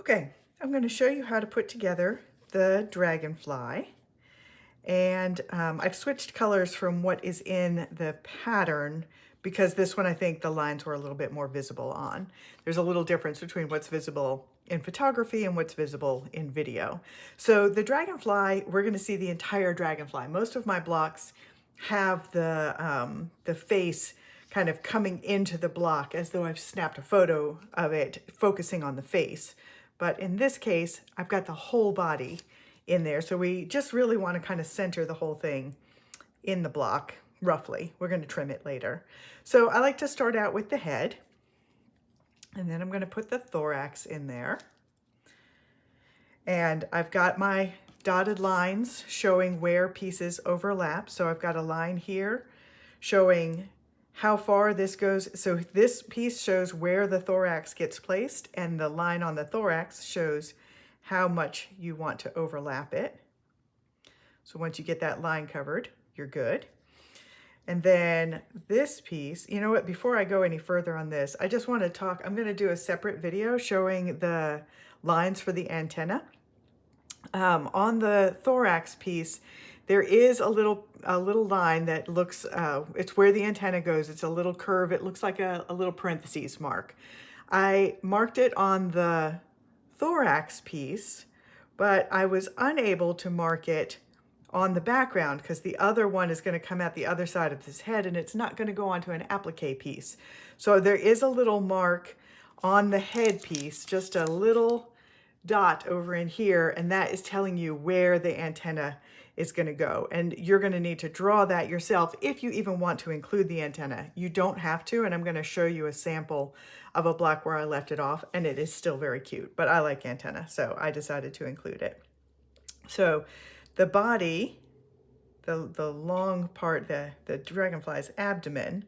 Okay, I'm going to show you how to put together the Dragonfly. And I've switched colors from what is in the pattern because this one I think the lines were a little bit more visible on. There's a little difference between what's visible in photography and what's visible in video. So the Dragonfly, we're going to see the entire Dragonfly. Most of my blocks have the face kind of coming into the block as though I've snapped a photo of it focusing on the face. But in this case, I've got the whole body in there. So we just really want to kind of center the whole thing in the block, roughly. We're going to trim it later. So I like to start out with the head, and then I'm going to put the thorax in there. And I've got my dotted lines showing where pieces overlap. So I've got a line here showing how far this goes. So this piece shows where the thorax gets placed, and the line on the thorax shows how much you want to overlap it. So once you get that line covered, you're good. And then this piece, you know what, before I go any further on this, I just want to talk, I'm going to do a separate video showing the lines for the antenna. On the thorax piece, there is a little line that looks, it's where the antenna goes. It's a little curve. It looks like a little parentheses mark. I marked it on the thorax piece, but I was unable to mark it on the background because the other one is going to come out the other side of this head and it's not going to go onto an applique piece. So there is a little mark on the head piece, just a little dot over in here, and that is telling you where the antenna is going to go. And you're going to need to draw that yourself if you even want to include the antenna. You don't have to, and I'm going to show you a sample of a block where I left it off, and it is still very cute, but I like antenna, so I decided to include it. So the body, the long part, the dragonfly's abdomen,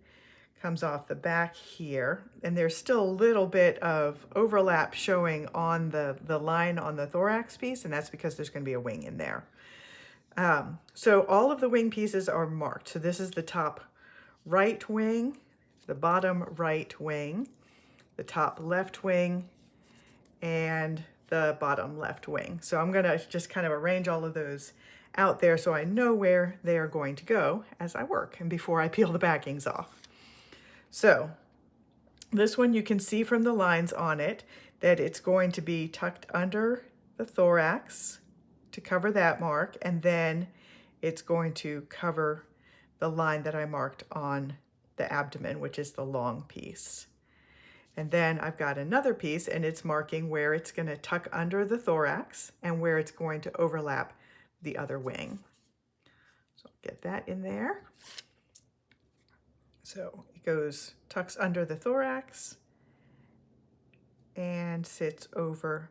comes off the back here, and there's still a little bit of overlap showing on the line on the thorax piece, and that's because there's going to be a wing in there. So all of the wing pieces are marked. So this is the top right wing, the bottom right wing, the top left wing, and the bottom left wing. So I'm going to just kind of arrange all of those out there so I know where they are going to go as I work and before I peel the backings off. So this one, you can see from the lines on it that it's going to be tucked under the thorax to cover that mark, and then it's going to cover the line that I marked on the abdomen, which is the long piece. And then I've got another piece, and it's marking where it's going to tuck under the thorax and where it's going to overlap the other wing. So I'll get that in there. So it goes, tucks under the thorax and sits over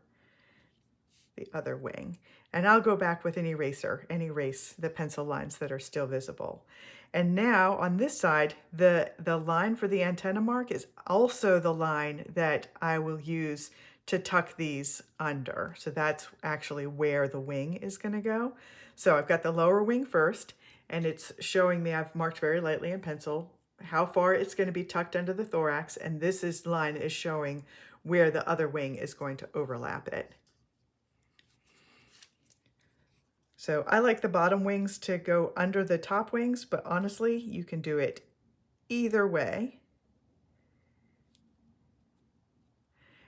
the other wing. And I'll go back with an eraser and erase the pencil lines that are still visible. And now on this side, the line for the antenna mark is also the line that I will use to tuck these under. So that's actually where the wing is going to go. So I've got the lower wing first, and it's showing me, I've marked very lightly in pencil, how far it's going to be tucked under the thorax, and this line is showing where the other wing is going to overlap it. So I like the bottom wings to go under the top wings, but honestly, you can do it either way.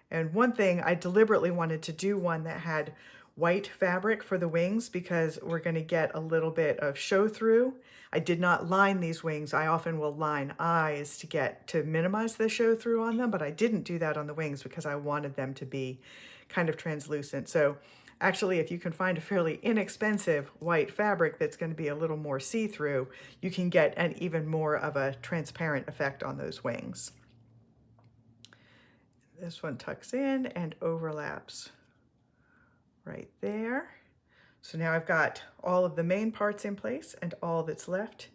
And one thing, I deliberately wanted to do one that had white fabric for the wings because we're going to get a little bit of show through. I did not line these wings. I often will line eyes to minimize the show through on them, but I didn't do that on the wings because I wanted them to be kind of translucent. So actually, if you can find a fairly inexpensive white fabric that's going to be a little more see-through, you can get an even more of a transparent effect on those wings. This one tucks in and overlaps right there. So now I've got all of the main parts in place, and all that's left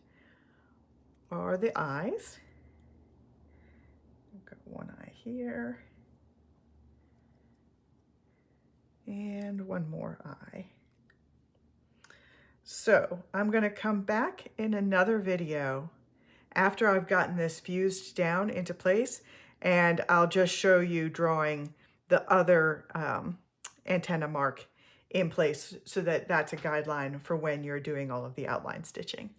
are the eyes. I've got one eye here and one more eye. So I'm going to come back in another video after I've gotten this fused down into place, and I'll just show you drawing the other antenna mark in place so that that's a guideline for when you're doing all of the outline stitching.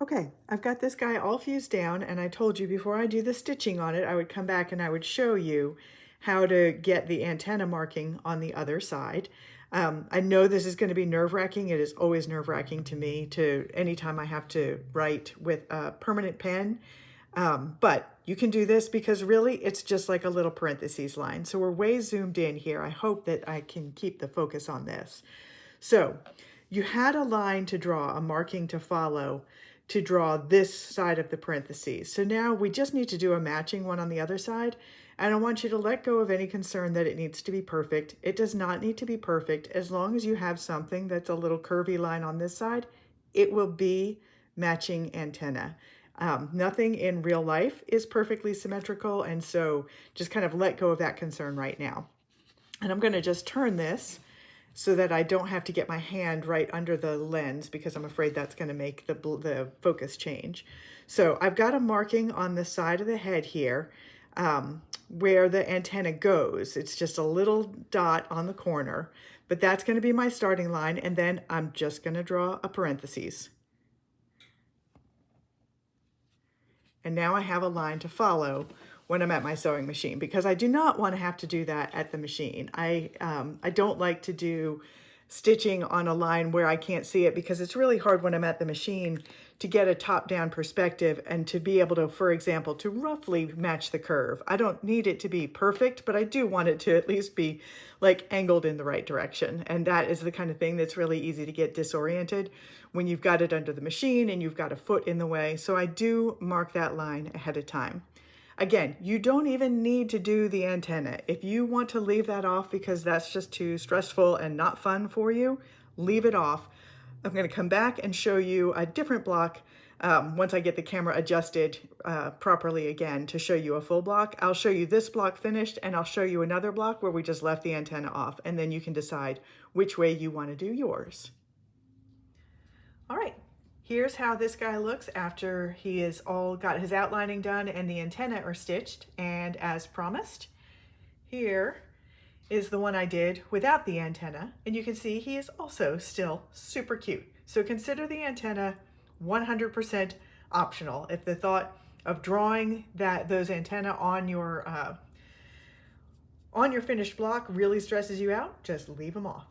Okay, I've got this guy all fused down, and I told you before I do the stitching on it, I would come back and I would show you how to get the antenna marking on the other side. I know this is going to be nerve-wracking. It is always nerve-wracking to me anytime I have to write with a permanent pen. But you can do this because really it's just like a little parentheses line. So we're way zoomed in here. I hope that I can keep the focus on this. So you had a line to draw, a marking to follow, to draw this side of the parentheses. So now we just need to do a matching one on the other side. And I want you to let go of any concern that it needs to be perfect. It does not need to be perfect. As long as you have something that's a little curvy line on this side, it will be matching antenna. Nothing in real life is perfectly symmetrical, and so just kind of let go of that concern right now. And I'm going to just turn this so that I don't have to get my hand right under the lens because I'm afraid that's going to make the focus change. So I've got a marking on the side of the head here where the antenna goes. It's just a little dot on the corner, but that's going to be my starting line, and then I'm just going to draw a parentheses. And now I have a line to follow when I'm at my sewing machine, because I do not want to have to do that at the machine. I don't like to do stitching on a line where I can't see it, because it's really hard when I'm at the machine to get a top-down perspective and to be able to, for example, to roughly match the curve. I don't need it to be perfect, but I do want it to at least be like angled in the right direction. And that is the kind of thing that's really easy to get disoriented when you've got it under the machine and you've got a foot in the way. So I do mark that line ahead of time. Again, you don't even need to do the antenna. If you want to leave that off because that's just too stressful and not fun for you, leave it off. I'm going to come back and show you a different block once I get the camera adjusted properly again to show you a full block. I'll show you this block finished, and I'll show you another block where we just left the antenna off, and then you can decide which way you want to do yours. All right. Here's how this guy looks after he is all got his outlining done and the antenna are stitched. And as promised, here is the one I did without the antenna. And you can see he is also still super cute. So consider the antenna 100% optional. If the thought of drawing those antenna on your finished block really stresses you out, just leave them off.